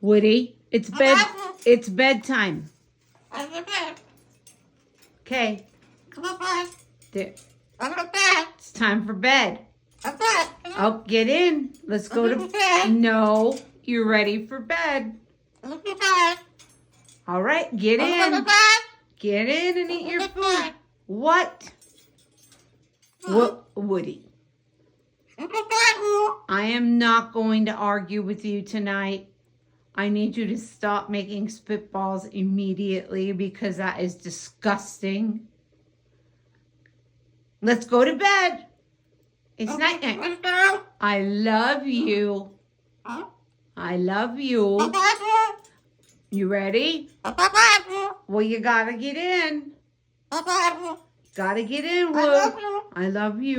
Woody, it's bedtime. Okay. There. It's time for bed. Oh, get in. Let's go to bed. No, you're ready for bed. All right, get in. Get in and eat your food. What? Woody. I am not going to argue with you tonight. I need you to stop making spitballs immediately because that is disgusting. Let's go to bed. It's night night. I love you. I love you. You ready? Well, you gotta get in. Gotta get in, Wood. I love you.